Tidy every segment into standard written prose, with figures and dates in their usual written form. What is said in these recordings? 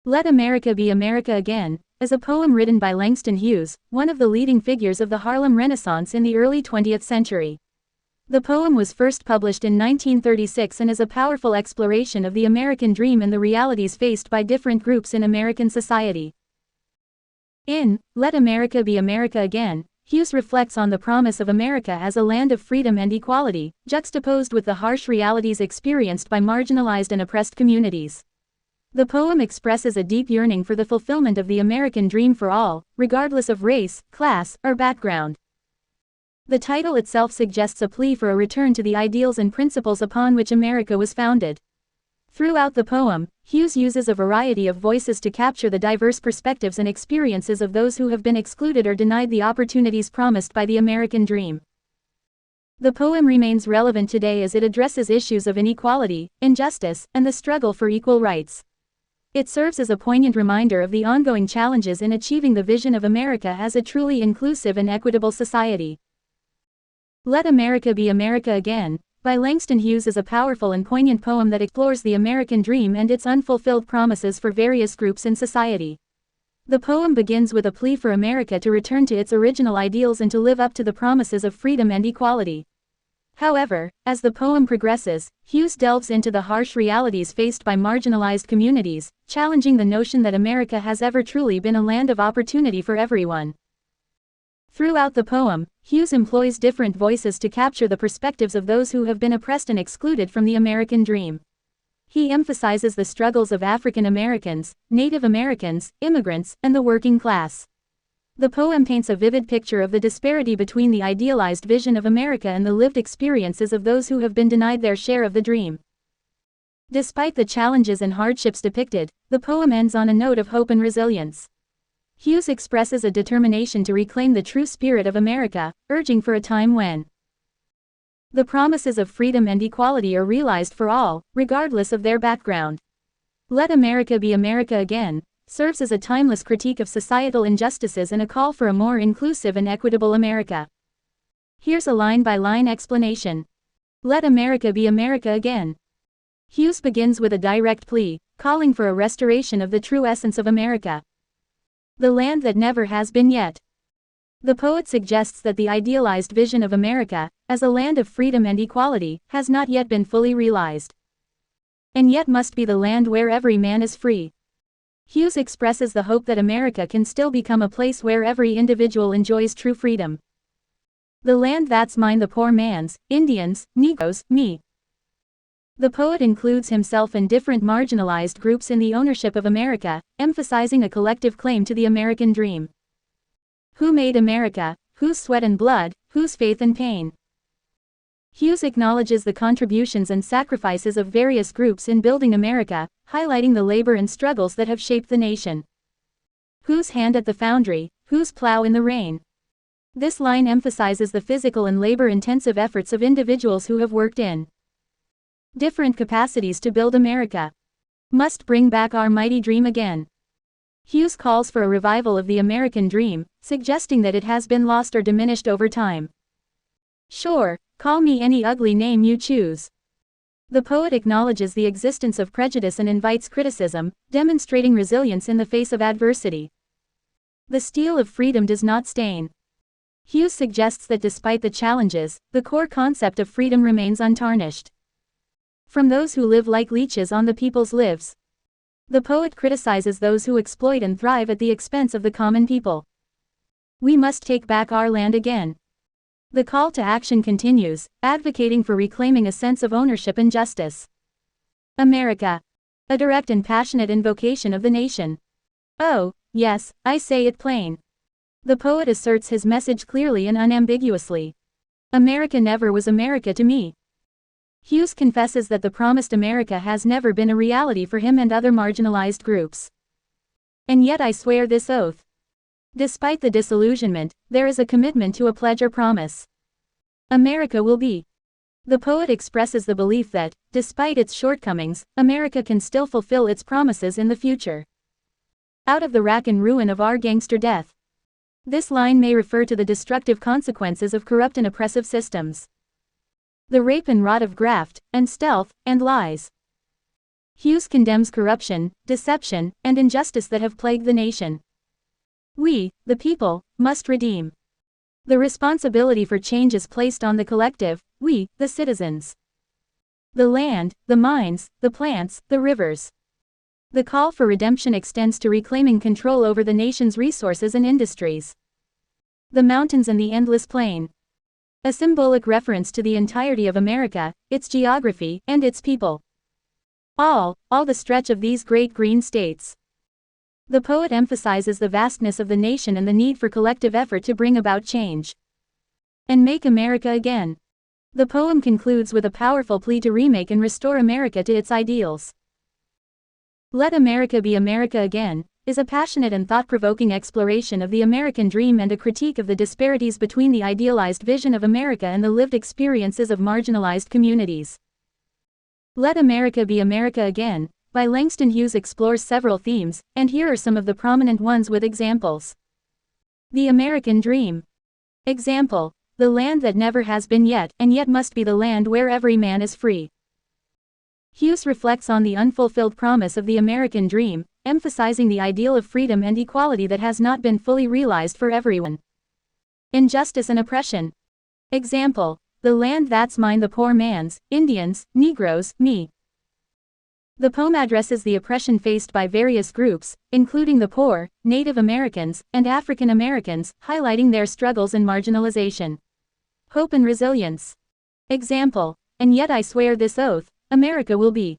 Let America Be America Again is a poem written by Langston Hughes, one of the leading figures of the Harlem Renaissance in the early 20th century. The poem was first published in 1936 and is a powerful exploration of the American dream and the realities faced by different groups in American society. In Let America Be America Again, Hughes reflects on the promise of America as a land of freedom and equality, juxtaposed with the harsh realities experienced by marginalized and oppressed communities. The poem expresses a deep yearning for the fulfillment of the American dream for all, regardless of race, class, or background. The title itself suggests a plea for a return to the ideals and principles upon which America was founded. Throughout the poem, Hughes uses a variety of voices to capture the diverse perspectives and experiences of those who have been excluded or denied the opportunities promised by the American dream. The poem remains relevant today as it addresses issues of inequality, injustice, and the struggle for equal rights. It serves as a poignant reminder of the ongoing challenges in achieving the vision of America as a truly inclusive and equitable society. Let America Be America Again, by Langston Hughes is a powerful and poignant poem that explores the American dream and its unfulfilled promises for various groups in society. The poem begins with a plea for America to return to its original ideals and to live up to the promises of freedom and equality. However, as the poem progresses, Hughes delves into the harsh realities faced by marginalized communities, challenging the notion that America has ever truly been a land of opportunity for everyone. Throughout the poem, Hughes employs different voices to capture the perspectives of those who have been oppressed and excluded from the American dream. He emphasizes the struggles of African Americans, Native Americans, immigrants, and the working class. The poem paints a vivid picture of the disparity between the idealized vision of America and the lived experiences of those who have been denied their share of the dream. Despite the challenges and hardships depicted, the poem ends on a note of hope and resilience. Hughes expresses a determination to reclaim the true spirit of America, urging for a time when the promises of freedom and equality are realized for all, regardless of their background. Let America Be America Again serves as a timeless critique of societal injustices and a call for a more inclusive and equitable America. Here's a line-by-line explanation. Let America Be America Again. Hughes begins with a direct plea, calling for a restoration of the true essence of America. The land that never has been yet. The poet suggests that the idealized vision of America, as a land of freedom and equality, has not yet been fully realized. And yet must be the land where every man is free. Hughes expresses the hope that America can still become a place where every individual enjoys true freedom. The land that's mine, the poor man's, Indians, Negroes, me. The poet includes himself and different marginalized groups in the ownership of America, emphasizing a collective claim to the American dream. Who made America? Whose sweat and blood? Whose faith and pain? Hughes acknowledges the contributions and sacrifices of various groups in building America, highlighting the labor and struggles that have shaped the nation. Whose hand at the foundry? Whose plow in the rain? This line emphasizes the physical and labor-intensive efforts of individuals who have worked in different capacities to build America. Must bring back our mighty dream again. Hughes calls for a revival of the American dream, suggesting that it has been lost or diminished over time. Sure, call me any ugly name you choose. The poet acknowledges the existence of prejudice and invites criticism, demonstrating resilience in the face of adversity. The steel of freedom does not stain. Hughes suggests that despite the challenges, the core concept of freedom remains untarnished. From those who live like leeches on the people's lives. The poet criticizes those who exploit and thrive at the expense of the common people. We must take back our land again. The call to action continues, advocating for reclaiming a sense of ownership and justice. America. A direct and passionate invocation of the nation. Oh, yes, I say it plain. The poet asserts his message clearly and unambiguously. America never was America to me. Hughes confesses that the promised America has never been a reality for him and other marginalized groups. And yet I swear this oath. Despite the disillusionment, there is a commitment to a pledge or promise. America will be. The poet expresses the belief that, despite its shortcomings, America can still fulfill its promises in the future. Out of the rack and ruin of our gangster death. This line may refer to the destructive consequences of corrupt and oppressive systems. The rape and rot of graft, and stealth, and lies. Hughes condemns corruption, deception, and injustice that have plagued the nation. We, the people, must redeem. The responsibility for change is placed on the collective, we, the citizens. The land, the mines, the plants, the rivers. The call for redemption extends to reclaiming control over the nation's resources and industries. The mountains and the endless plain. A symbolic reference to the entirety of America, its geography, and its people. All the stretch of these great green states. The poet emphasizes the vastness of the nation and the need for collective effort to bring about change. And make America again. The poem concludes with a powerful plea to remake and restore America to its ideals. Let America Be America Again is a passionate and thought-provoking exploration of the American dream and a critique of the disparities between the idealized vision of America and the lived experiences of marginalized communities. Let America Be America Again by Langston Hughes explores several themes, and here are some of the prominent ones with examples. The American Dream. Example: the land that never has been yet, and yet must be the land where every man is free. Hughes reflects on the unfulfilled promise of the American dream, emphasizing the ideal of freedom and equality that has not been fully realized for everyone. Injustice and oppression. Example: the land that's mine, the poor man's, Indians, Negroes, me. The poem addresses the oppression faced by various groups, including the poor, Native Americans, and African Americans, highlighting their struggles and marginalization. Hope and resilience. Example: and yet I swear this oath, America will be.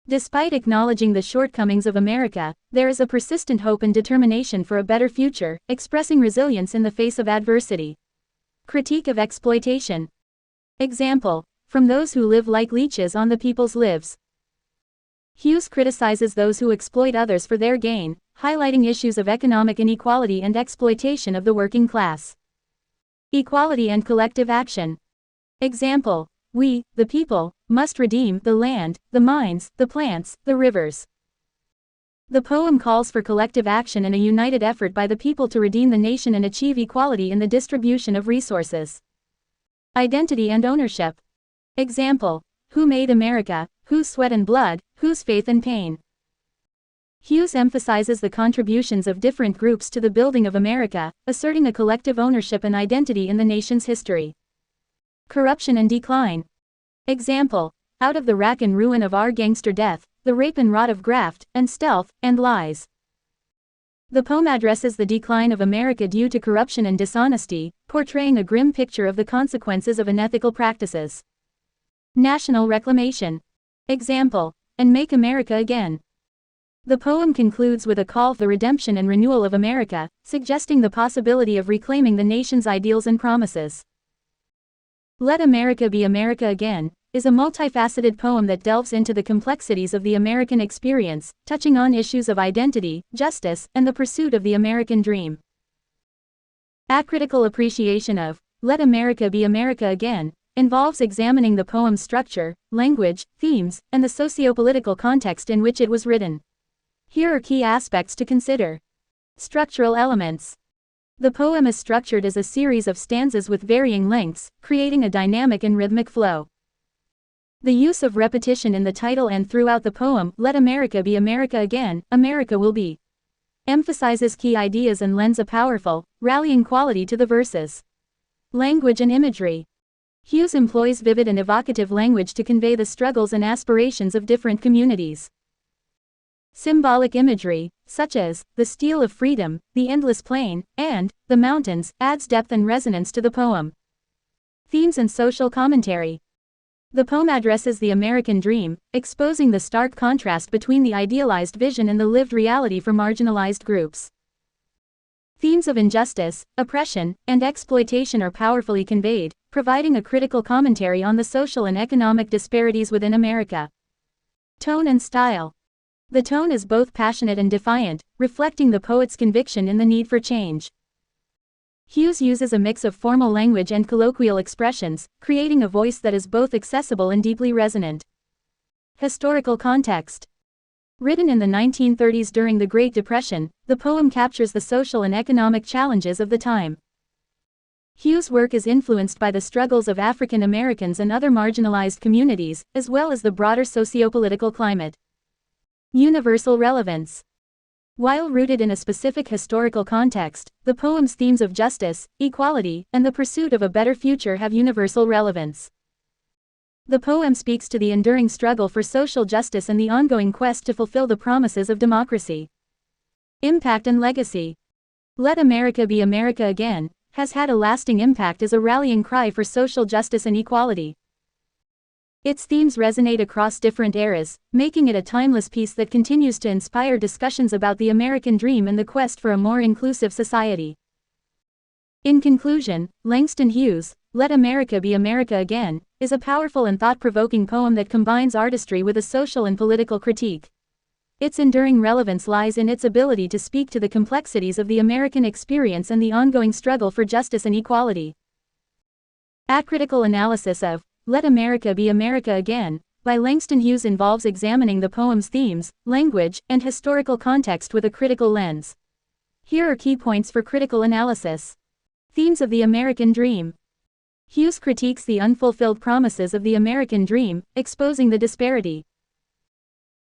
Despite acknowledging the shortcomings of America, there is a persistent hope and determination for a better future, expressing resilience in the face of adversity. Critique of exploitation. Example: from those who live like leeches on the people's lives. Hughes criticizes those who exploit others for their gain, highlighting issues of economic inequality and exploitation of the working class. Equality and collective action. Example: we, the people, must redeem the land, the mines, the plants, the rivers. The poem calls for collective action and a united effort by the people to redeem the nation and achieve equality in the distribution of resources. Identity and ownership. Example: who made America, whose sweat and blood, whose faith and pain. Hughes emphasizes the contributions of different groups to the building of America, asserting a collective ownership and identity in the nation's history. Corruption and decline. Example: out of the rack and ruin of our gangster death, the rape and rot of graft, and stealth, and lies. The poem addresses the decline of America due to corruption and dishonesty, portraying a grim picture of the consequences of unethical practices. National reclamation. Example: and make America again. The poem concludes with a call for the redemption and renewal of America, suggesting the possibility of reclaiming the nation's ideals and promises. Let America Be America Again is a multifaceted poem that delves into the complexities of the American experience, touching on issues of identity, justice, and the pursuit of the American dream. A critical appreciation of Let America Be America Again involves examining the poem's structure, language, themes, and the socio-political context in which it was written. Here are key aspects to consider. Structural elements. The poem is structured as a series of stanzas with varying lengths, creating a dynamic and rhythmic flow. The use of repetition in the title and throughout the poem, Let America Be America Again, America Will Be, emphasizes key ideas and lends a powerful, rallying quality to the verses. Language and imagery. Hughes employs vivid and evocative language to convey the struggles and aspirations of different communities. Symbolic imagery, such as the steel of freedom, the endless plain, and the mountains, adds depth and resonance to the poem. Themes and social commentary. The poem addresses the American dream, exposing the stark contrast between the idealized vision and the lived reality for marginalized groups. Themes of injustice, oppression, and exploitation are powerfully conveyed, providing a critical commentary on the social and economic disparities within America. Tone and style. The tone is both passionate and defiant, reflecting the poet's conviction in the need for change. Hughes uses a mix of formal language and colloquial expressions, creating a voice that is both accessible and deeply resonant. Historical context. Written in the 1930s during the Great Depression, the poem captures the social and economic challenges of the time. Hughes' work is influenced by the struggles of African Americans and other marginalized communities, as well as the broader sociopolitical climate. Universal relevance. While rooted in a specific historical context, the poem's themes of justice, equality, and the pursuit of a better future have universal relevance. The poem speaks to the enduring struggle for social justice and the ongoing quest to fulfill the promises of democracy. Impact and legacy. Let America Be America Again has had a lasting impact as a rallying cry for social justice and equality. Its themes resonate across different eras, making it a timeless piece that continues to inspire discussions about the American dream and the quest for a more inclusive society. In conclusion, Langston Hughes' Let America Be America Again is a powerful and thought-provoking poem that combines artistry with a social and political critique. Its enduring relevance lies in its ability to speak to the complexities of the American experience and the ongoing struggle for justice and equality. A critical analysis of Let America Be America Again by Langston Hughes involves examining the poem's themes, language, and historical context with a critical lens. Here are key points for critical analysis. Themes of the American Dream. Hughes critiques the unfulfilled promises of the American dream, exposing the disparity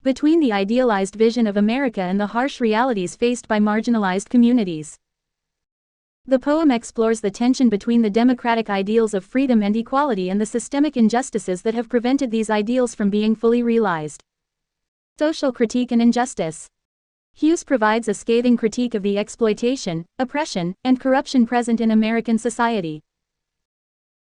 between the idealized vision of America and the harsh realities faced by marginalized communities. The poem explores the tension between the democratic ideals of freedom and equality and the systemic injustices that have prevented these ideals from being fully realized. Social critique and injustice. Hughes provides a scathing critique of the exploitation, oppression, and corruption present in American society.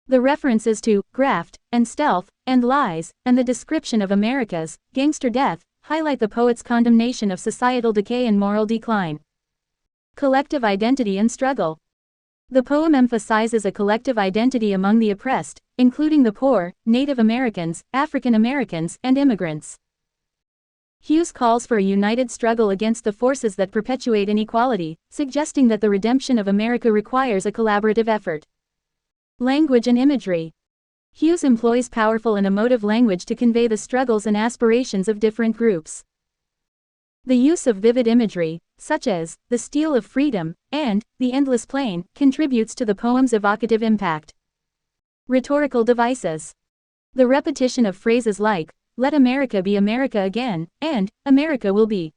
The references to graft, and stealth, and lies, and the description of America's gangster death highlight the poet's condemnation of societal decay and moral decline. Collective identity and struggle. The poem emphasizes a collective identity among the oppressed, including the poor, Native Americans, African Americans, and immigrants. Hughes calls for a united struggle against the forces that perpetuate inequality, suggesting that the redemption of America requires a collaborative effort. Language and imagery. Hughes employs powerful and emotive language to convey the struggles and aspirations of different groups. The use of vivid imagery, such as the steel of freedom and the endless plain, contributes to the poem's evocative impact. Rhetorical devices. The repetition of phrases like, "Let America be America again," and "America will be,"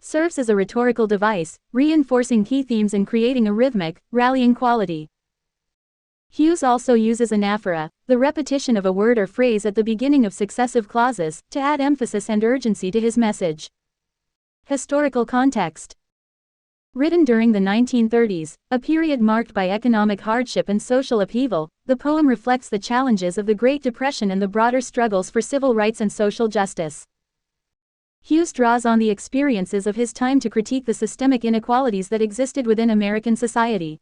serves as a rhetorical device, reinforcing key themes and creating a rhythmic, rallying quality. Hughes also uses anaphora, the repetition of a word or phrase at the beginning of successive clauses, to add emphasis and urgency to his message. Historical context. Written during the 1930s, a period marked by economic hardship and social upheaval, the poem reflects the challenges of the Great Depression and the broader struggles for civil rights and social justice. Hughes draws on the experiences of his time to critique the systemic inequalities that existed within American society.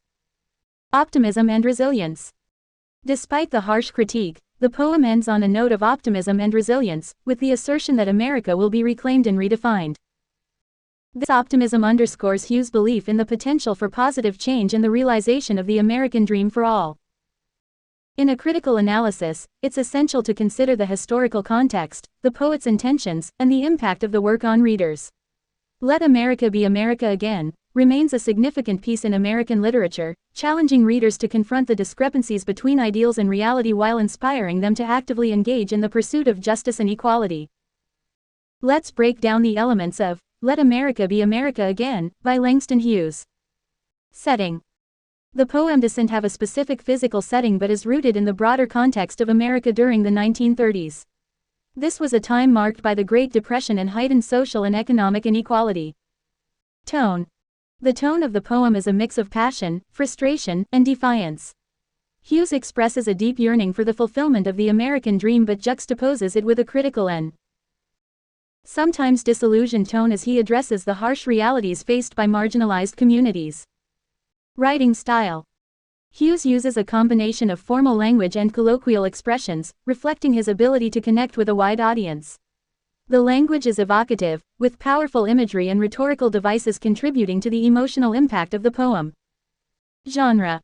Optimism and resilience. Despite the harsh critique, the poem ends on a note of optimism and resilience, with the assertion that America will be reclaimed and redefined. This optimism underscores Hughes' belief in the potential for positive change and the realization of the American dream for all. In a critical analysis, it's essential to consider the historical context, the poet's intentions, and the impact of the work on readers. Let America Be America Again remains a significant piece in American literature, challenging readers to confront the discrepancies between ideals and reality while inspiring them to actively engage in the pursuit of justice and equality. Let's break down the elements of Let America Be America Again by Langston Hughes. Setting. The poem doesn't have a specific physical setting but is rooted in the broader context of America during the 1930s. This was a time marked by the Great Depression and heightened social and economic inequality. Tone. The tone of the poem is a mix of passion, frustration, and defiance. Hughes expresses a deep yearning for the fulfillment of the American dream but juxtaposes it with a critical and sometimes disillusioned tone as he addresses the harsh realities faced by marginalized communities. Writing style. Hughes uses a combination of formal language and colloquial expressions, reflecting his ability to connect with a wide audience. The language is evocative, with powerful imagery and rhetorical devices contributing to the emotional impact of the poem. Genre.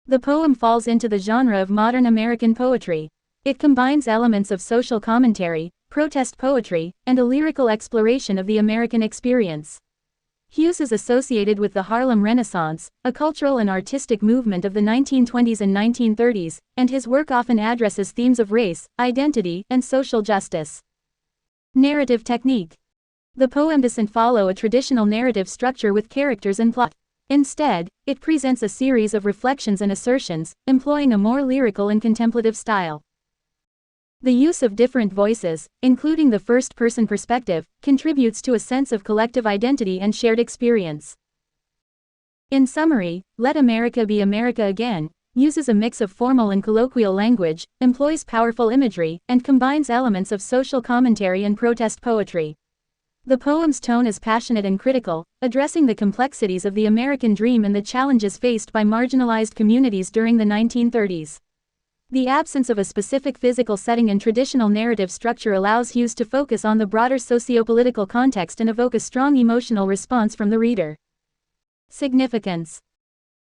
The poem falls into the genre of modern American poetry. It combines elements of social commentary, protest poetry, and a lyrical exploration of the American experience. Hughes is associated with the Harlem Renaissance, a cultural and artistic movement of the 1920s and 1930s, and his work often addresses themes of race, identity, and social justice. Narrative technique. The poem doesn't follow a traditional narrative structure with characters and plot. Instead, it presents a series of reflections and assertions, employing a more lyrical and contemplative style. The use of different voices, including the first-person perspective, contributes to a sense of collective identity and shared experience. In summary, Let America Be America Again uses a mix of formal and colloquial language, employs powerful imagery, and combines elements of social commentary and protest poetry. The poem's tone is passionate and critical, addressing the complexities of the American dream and the challenges faced by marginalized communities during the 1930s. The absence of a specific physical setting and traditional narrative structure allows Hughes to focus on the broader sociopolitical context and evoke a strong emotional response from the reader. Significance.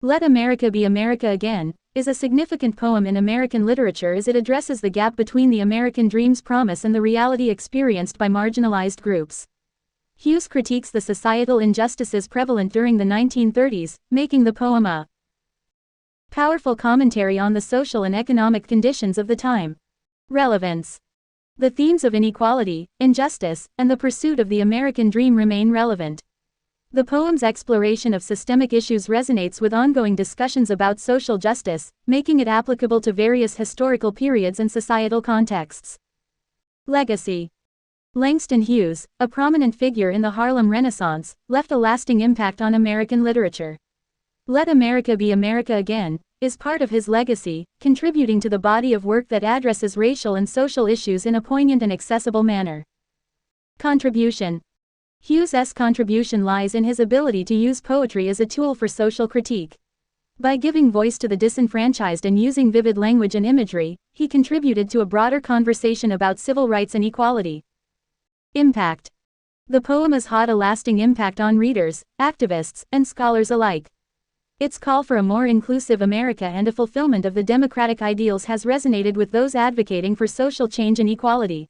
Let America Be America Again is a significant poem in American literature as it addresses the gap between the American dream's promise and the reality experienced by marginalized groups. Hughes critiques the societal injustices prevalent during the 1930s, making the poem a powerful commentary on the social and economic conditions of the time. Relevance. The themes of inequality, injustice, and the pursuit of the American dream remain relevant. The poem's exploration of systemic issues resonates with ongoing discussions about social justice, making it applicable to various historical periods and societal contexts. Legacy. Langston Hughes, a prominent figure in the Harlem Renaissance, left a lasting impact on American literature. Let America Be America Again is part of his legacy, contributing to the body of work that addresses racial and social issues in a poignant and accessible manner. Contribution. Hughes's contribution lies in his ability to use poetry as a tool for social critique. By giving voice to the disenfranchised and using vivid language and imagery, he contributed to a broader conversation about civil rights and equality. Impact. The poem has had a lasting impact on readers, activists, and scholars alike. Its call for a more inclusive America and a fulfillment of the democratic ideals has resonated with those advocating for social change and equality.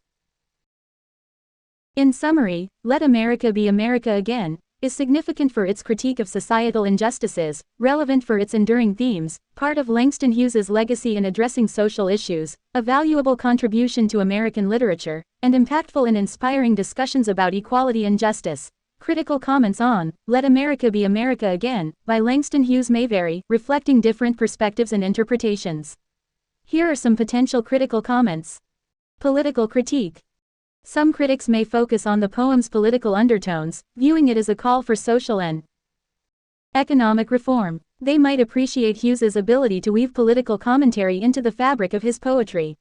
In summary, Let America Be America Again is significant for its critique of societal injustices, relevant for its enduring themes, part of Langston Hughes's legacy in addressing social issues, a valuable contribution to American literature, and impactful in inspiring discussions about equality and justice. Critical comments on Let America Be America Again by Langston Hughes may vary, reflecting different perspectives and interpretations. Here are some potential critical comments. Political critique. Some critics may focus on the poem's political undertones, viewing it as a call for social and economic reform. They might appreciate Hughes's ability to weave political commentary into the fabric of his poetry.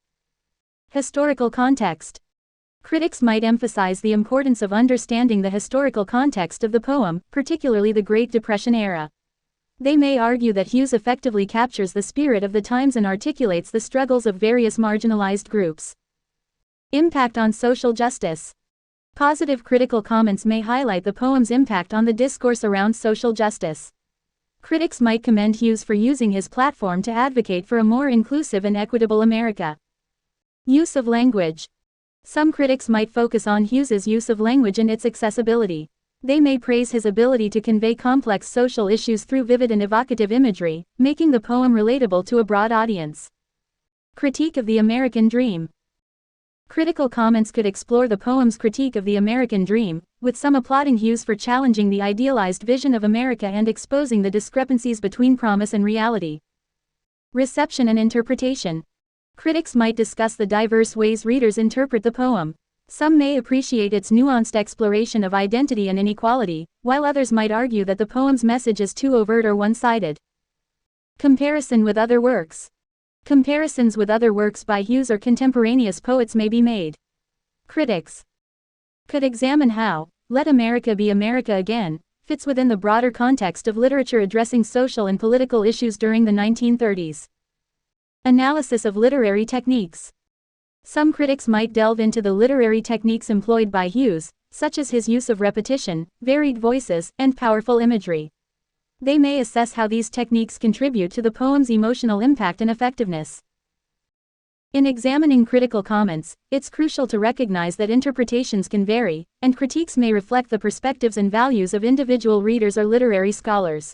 Historical context. Critics might emphasize the importance of understanding the historical context of the poem, particularly the Great Depression era. They may argue that Hughes effectively captures the spirit of the times and articulates the struggles of various marginalized groups. Impact on social justice. Positive critical comments may highlight the poem's impact on the discourse around social justice. Critics might commend Hughes for using his platform to advocate for a more inclusive and equitable America. Use of language. Some critics might focus on Hughes's use of language and its accessibility. They may praise his ability to convey complex social issues through vivid and evocative imagery, making the poem relatable to a broad audience. Critique of the American Dream. Critical comments could explore the poem's critique of the American dream, with some applauding Hughes for challenging the idealized vision of America and exposing the discrepancies between promise and reality. Reception and interpretation. Critics might discuss the diverse ways readers interpret the poem. Some may appreciate its nuanced exploration of identity and inequality, while others might argue that the poem's message is too overt or one-sided. Comparison with other works. Comparisons with other works by Hughes or contemporaneous poets may be made. Critics could examine how Let America Be America Again fits within the broader context of literature addressing social and political issues during the 1930s. Analysis of literary techniques. Some critics might delve into the literary techniques employed by Hughes, such as his use of repetition, varied voices, and powerful imagery. They may assess how these techniques contribute to the poem's emotional impact and effectiveness. In examining critical comments, it's crucial to recognize that interpretations can vary, and critiques may reflect the perspectives and values of individual readers or literary scholars.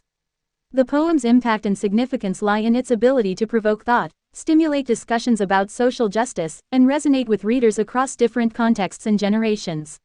The poem's impact and significance lie in its ability to provoke thought, stimulate discussions about social justice, and resonate with readers across different contexts and generations.